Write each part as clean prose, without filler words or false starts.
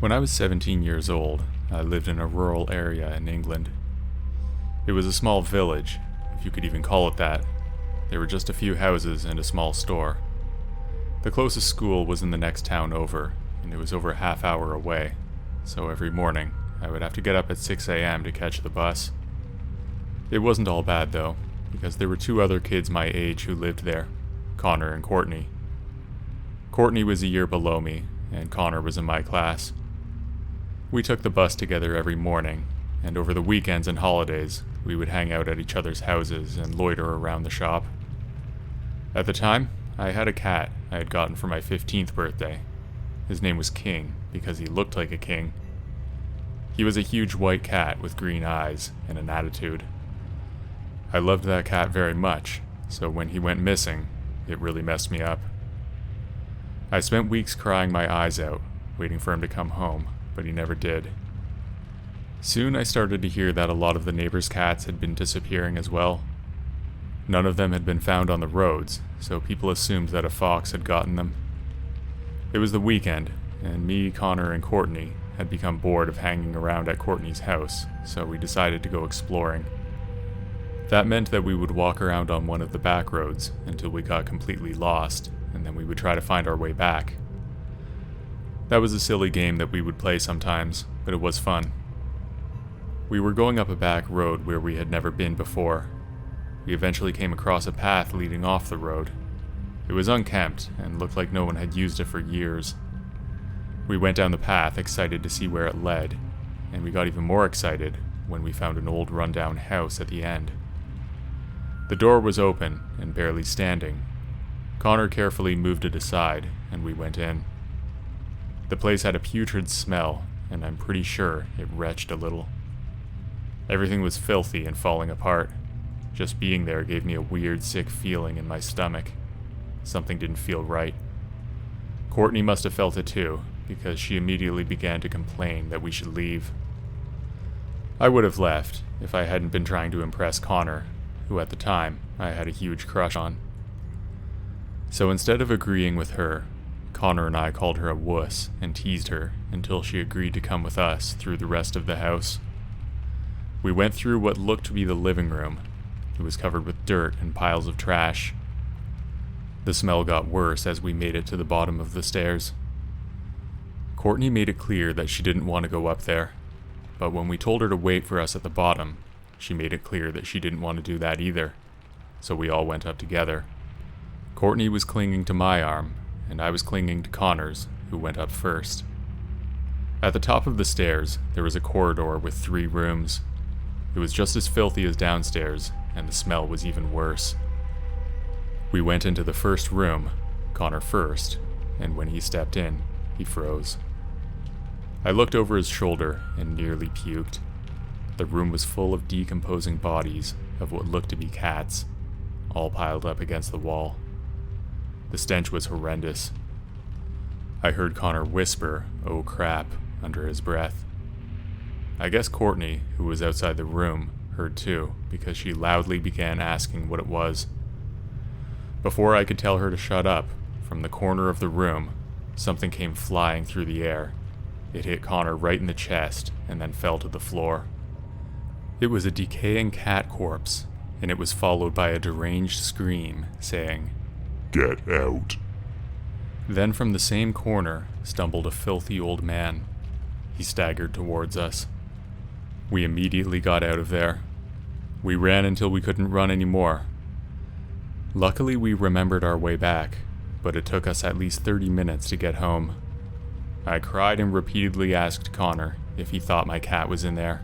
When I was 17 years old, I lived in a rural area in England. It was a small village, if you could even call it that. There were just a few houses and a small store. The closest school was in the next town over, and it was over a half hour away, so every morning I would have to get up at 6 a.m. to catch the bus. It wasn't all bad though, because there were two other kids my age who lived there, Connor and Courtney. Courtney was a year below me, and Connor was in my class. We took the bus together every morning, and over the weekends and holidays, we would hang out at each other's houses and loiter around the shop. At the time, I had a cat I had gotten for my 15th birthday. His name was King, because he looked like a king. He was a huge white cat with green eyes and an attitude. I loved that cat very much, so when he went missing, it really messed me up. I spent weeks crying my eyes out, waiting for him to come home, but he never did. Soon I started to hear that a lot of the neighbors' cats had been disappearing as well. None of them had been found on the roads, so people assumed that a fox had gotten them. It was the weekend, and me, Connor, and Courtney had become bored of hanging around at Courtney's house, so we decided to go exploring. That meant that we would walk around on one of the back roads until we got completely lost, and then we would try to find our way back. That was a silly game that we would play sometimes, but it was fun. We were going up a back road where we had never been before. We eventually came across a path leading off the road. It was unkempt and looked like no one had used it for years. We went down the path excited to see where it led, and we got even more excited when we found an old rundown house at the end. The door was open and barely standing. Connor carefully moved it aside, and we went in. The place had a putrid smell, and I'm pretty sure it retched a little. Everything was filthy and falling apart. Just being there gave me a weird, sick feeling in my stomach. Something didn't feel right. Courtney must have felt it too, because she immediately began to complain that we should leave. I would have left if I hadn't been trying to impress Connor, who at the time I had a huge crush on. So instead of agreeing with her, Connor and I called her a wuss and teased her until she agreed to come with us through the rest of the house. We went through what looked to be the living room. It was covered with dirt and piles of trash. The smell got worse as we made it to the bottom of the stairs. Courtney made it clear that she didn't want to go up there, but when we told her to wait for us at the bottom, she made it clear that she didn't want to do that either, so we all went up together. Courtney was clinging to my arm, and I was clinging to Connor's, who went up first. At the top of the stairs, there was a corridor with 3 rooms. It was just as filthy as downstairs, and the smell was even worse. We went into the first room, Connor first, and when he stepped in, he froze. I looked over his shoulder and nearly puked. The room was full of decomposing bodies of what looked to be cats, all piled up against the wall. The stench was horrendous. I heard Connor whisper, "Oh crap," under his breath. I guess Courtney, who was outside the room, heard too, because she loudly began asking what it was. Before I could tell her to shut up, from the corner of the room, something came flying through the air. It hit Connor right in the chest and then fell to the floor. It was a decaying cat corpse, and it was followed by a deranged scream saying, "Get out." Then from the same corner stumbled a filthy old man. He staggered towards us. We immediately got out of there. We ran until we couldn't run anymore. Luckily we remembered our way back, but it took us at least 30 minutes to get home. I cried and repeatedly asked Connor if he thought my cat was in there.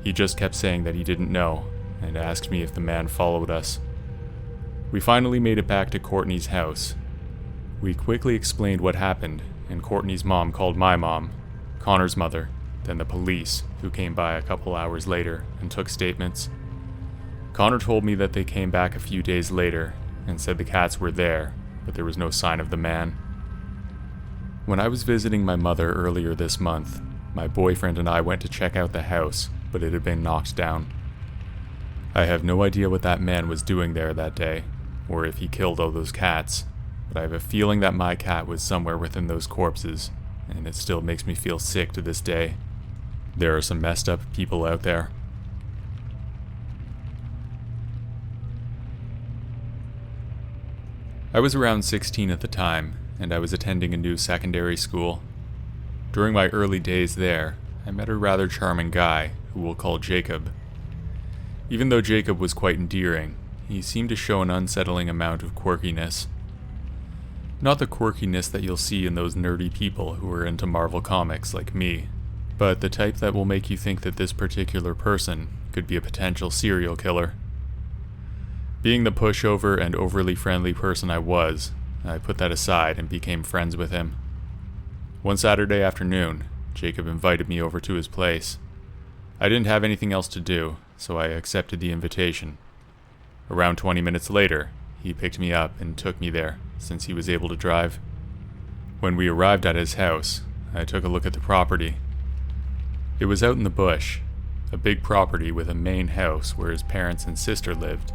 He just kept saying that he didn't know, and asked me if the man followed us. We finally made it back to Courtney's house. We quickly explained what happened, and Courtney's mom called my mom, Connor's mother, then the police, who came by a couple hours later and took statements. Connor told me that they came back a few days later and said the cats were there, but there was no sign of the man. When I was visiting my mother earlier this month, my boyfriend and I went to check out the house, but it had been knocked down. I have no idea what that man was doing there that day, or if he killed all those cats, but I have a feeling that my cat was somewhere within those corpses, and it still makes me feel sick to this day. There are some messed up people out there. I was around 16 at the time, and I was attending a new secondary school. During my early days there, I met a rather charming guy, who we'll call Jacob. Even though Jacob was quite endearing, he seemed to show an unsettling amount of quirkiness. Not the quirkiness that you'll see in those nerdy people who are into Marvel comics like me, but the type that will make you think that this particular person could be a potential serial killer. Being the pushover and overly friendly person I was, I put that aside and became friends with him. One Saturday afternoon, Jacob invited me over to his place. I didn't have anything else to do, so I accepted the invitation. Around 20 minutes later, he picked me up and took me there, since he was able to drive. When we arrived at his house, I took a look at the property. It was out in the bush, a big property with a main house where his parents and sister lived,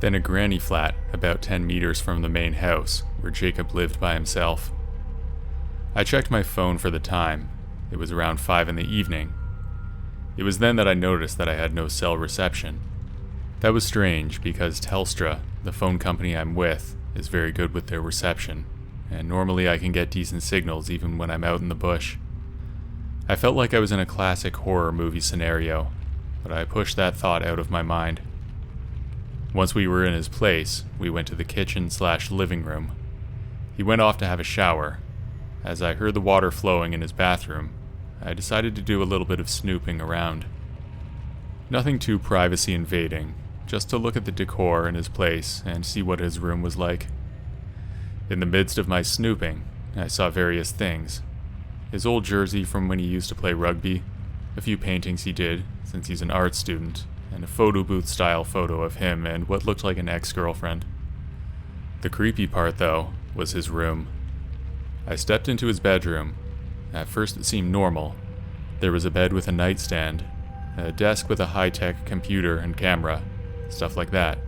then a granny flat about 10 meters from the main house where Jacob lived by himself. I checked my phone for the time. It was around 5 in the evening. It was then that I noticed that I had no cell reception. That was strange because Telstra, the phone company I'm with, is very good with their reception, and normally I can get decent signals even when I'm out in the bush. I felt like I was in a classic horror movie scenario, but I pushed that thought out of my mind. Once we were in his place, we went to the kitchen/living room. He went off to have a shower. As I heard the water flowing in his bathroom, I decided to do a little bit of snooping around. Nothing too privacy invading, just to look at the decor in his place and see what his room was like. In the midst of my snooping, I saw various things. His old jersey from when he used to play rugby, a few paintings he did, since he's an art student, and a photo booth style photo of him and what looked like an ex-girlfriend. The creepy part, though, was his room. I stepped into his bedroom. At first it seemed normal. There was a bed with a nightstand, a desk with a high-tech computer and camera, stuff like that.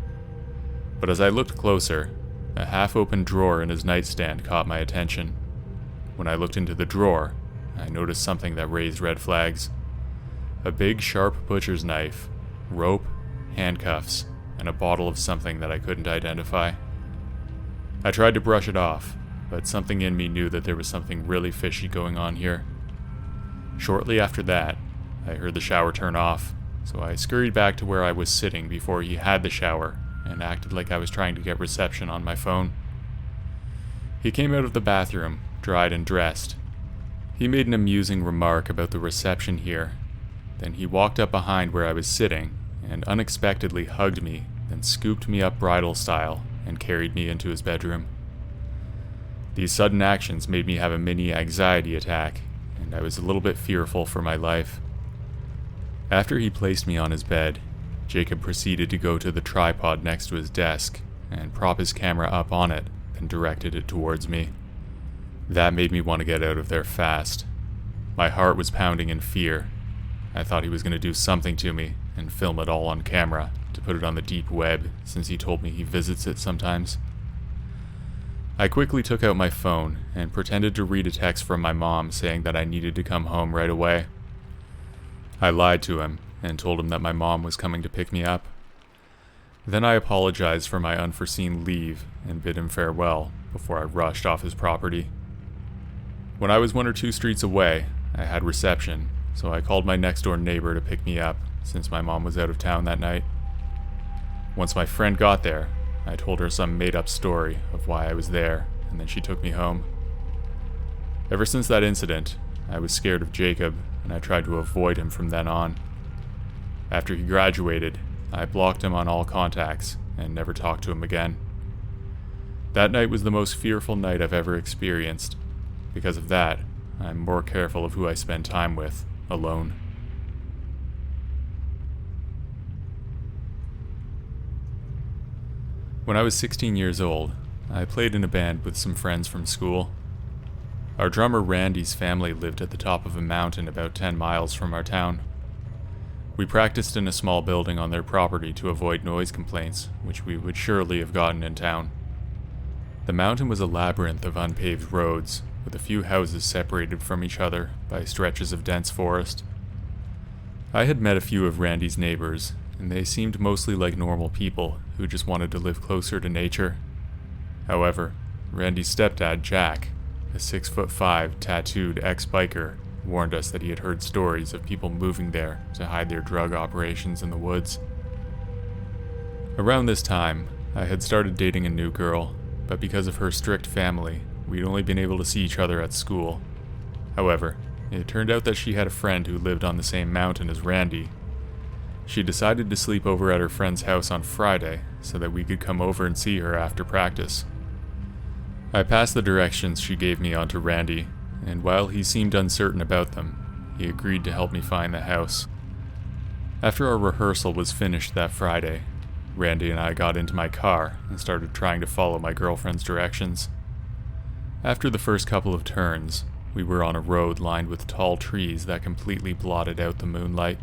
But as I looked closer, a half-open drawer in his nightstand caught my attention. When I looked into the drawer, I noticed something that raised red flags. A big, sharp butcher's knife, rope, handcuffs, and a bottle of something that I couldn't identify. I tried to brush it off, but something in me knew that there was something really fishy going on here. Shortly after that, I heard the shower turn off, so I scurried back to where I was sitting before he had the shower and acted like I was trying to get reception on my phone. He came out of the bathroom, dried and dressed. He made an amusing remark about the reception here. Then he walked up behind where I was sitting and unexpectedly hugged me, then scooped me up bridal style and carried me into his bedroom. These sudden actions made me have a mini anxiety attack, and I was a little bit fearful for my life. After he placed me on his bed, Jacob proceeded to go to the tripod next to his desk and prop his camera up on it, then directed it towards me. That made me want to get out of there fast. My heart was pounding in fear. I thought he was going to do something to me and film it all on camera to put it on the deep web, since he told me he visits it sometimes. I quickly took out my phone and pretended to read a text from my mom saying that I needed to come home right away. I lied to him and told him that my mom was coming to pick me up. Then I apologized for my unforeseen leave and bid him farewell before I rushed off his property. When I was 1 or 2 streets away, I had reception, so I called my next-door neighbor to pick me up since my mom was out of town that night. Once my friend got there, I told her some made-up story of why I was there, and then she took me home. Ever since that incident, I was scared of Jacob, and I tried to avoid him from then on. After he graduated, I blocked him on all contacts and never talked to him again. That night was the most fearful night I've ever experienced. Because of that, I'm more careful of who I spend time with, alone. When I was 16 years old, I played in a band with some friends from school. Our drummer Randy's family lived at the top of a mountain about 10 miles from our town. We practiced in a small building on their property to avoid noise complaints, which we would surely have gotten in town. The mountain was a labyrinth of unpaved roads, with a few houses separated from each other by stretches of dense forest. I had met a few of Randy's neighbors, and they seemed mostly like normal people who just wanted to live closer to nature. However, Randy's stepdad, Jack, a 6'5" tattooed ex-biker, warned us that he had heard stories of people moving there to hide their drug operations in the woods. Around this time, I had started dating a new girl, but because of her strict family, we'd only been able to see each other at school. However, it turned out that she had a friend who lived on the same mountain as Randy. She decided to sleep over at her friend's house on Friday so that we could come over and see her after practice. I passed the directions she gave me on to Randy, and while he seemed uncertain about them, he agreed to help me find the house. After our rehearsal was finished that Friday, Randy and I got into my car and started trying to follow my girlfriend's directions. After the first couple of turns, we were on a road lined with tall trees that completely blotted out the moonlight.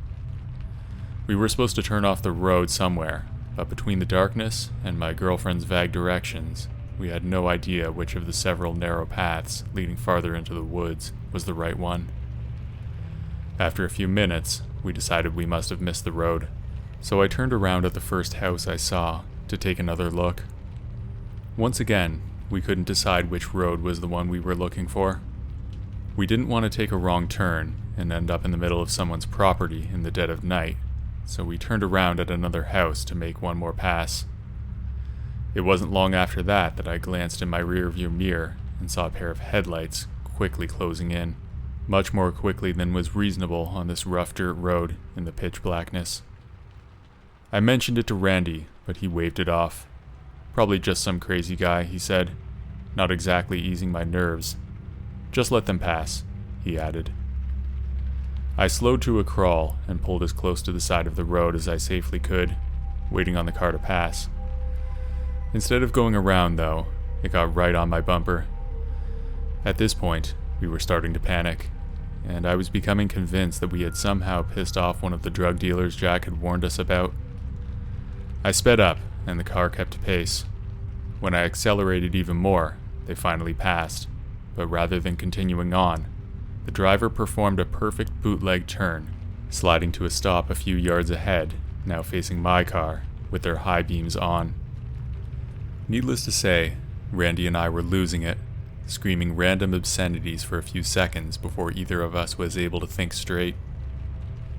We were supposed to turn off the road somewhere, but between the darkness and my girlfriend's vague directions, we had no idea which of the several narrow paths leading farther into the woods was the right one. After a few minutes, we decided we must have missed the road, so I turned around at the first house I saw to take another look. Once again, we couldn't decide which road was the one we were looking for. We didn't want to take a wrong turn and end up in the middle of someone's property in the dead of night, so we turned around at another house to make one more pass. It wasn't long after that I glanced in my rearview mirror and saw a pair of headlights quickly closing in, much more quickly than was reasonable on this rough dirt road in the pitch blackness. I mentioned it to Randy, but he waved it off. Probably just some crazy guy, he said, not exactly easing my nerves. Just let them pass, he added. I slowed to a crawl and pulled as close to the side of the road as I safely could, waiting on the car to pass. Instead of going around, though, it got right on my bumper. At this point, we were starting to panic, and I was becoming convinced that we had somehow pissed off one of the drug dealers Jack had warned us about. I sped up, and the car kept pace. When I accelerated even more, they finally passed, but rather than continuing on, the driver performed a perfect bootleg turn, sliding to a stop a few yards ahead, now facing my car, with their high beams on. Needless to say, Randy and I were losing it, screaming random obscenities for a few seconds before either of us was able to think straight.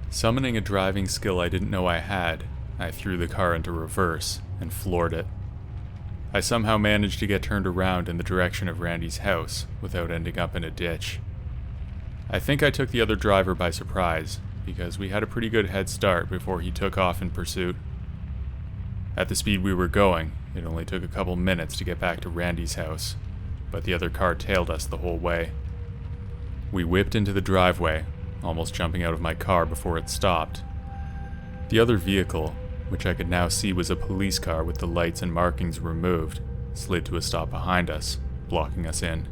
Summoning a driving skill I didn't know I had, I threw the car into reverse and floored it. I somehow managed to get turned around in the direction of Randy's house without ending up in a ditch. I think I took the other driver by surprise, because we had a pretty good head start before he took off in pursuit. At the speed we were going, it only took a couple minutes to get back to Randy's house, but the other car tailed us the whole way. We whipped into the driveway, almost jumping out of my car before it stopped. The other vehicle, which I could now see was a police car with the lights and markings removed, slid to a stop behind us, blocking us in.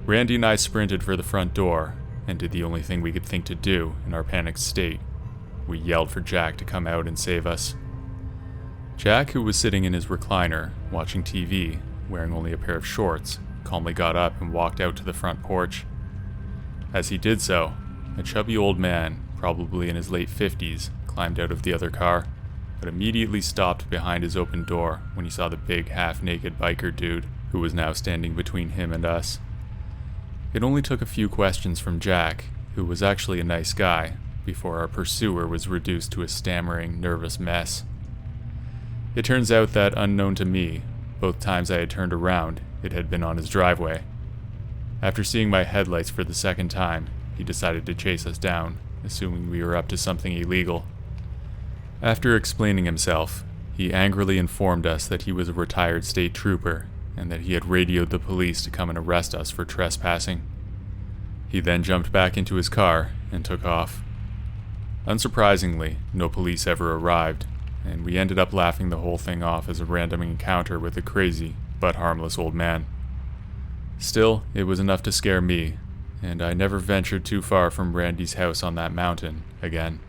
Randy and I sprinted for the front door, and did the only thing we could think to do in our panicked state. We yelled for Jack to come out and save us. Jack, who was sitting in his recliner, watching TV, wearing only a pair of shorts, calmly got up and walked out to the front porch. As he did so, a chubby old man, probably in his late 50s, climbed out of the other car, but immediately stopped behind his open door when he saw the big, half-naked biker dude who was now standing between him and us. It only took a few questions from Jack, who was actually a nice guy, before our pursuer was reduced to a stammering, nervous mess. It turns out that, unknown to me, both times I had turned around, it had been on his driveway. After seeing my headlights for the second time, he decided to chase us down, assuming we were up to something illegal. After explaining himself, he angrily informed us that he was a retired state trooper, and that he had radioed the police to come and arrest us for trespassing. He then jumped back into his car and took off. Unsurprisingly, no police ever arrived, and we ended up laughing the whole thing off as a random encounter with a crazy, but harmless old man. Still, it was enough to scare me, and I never ventured too far from Randy's house on that mountain again.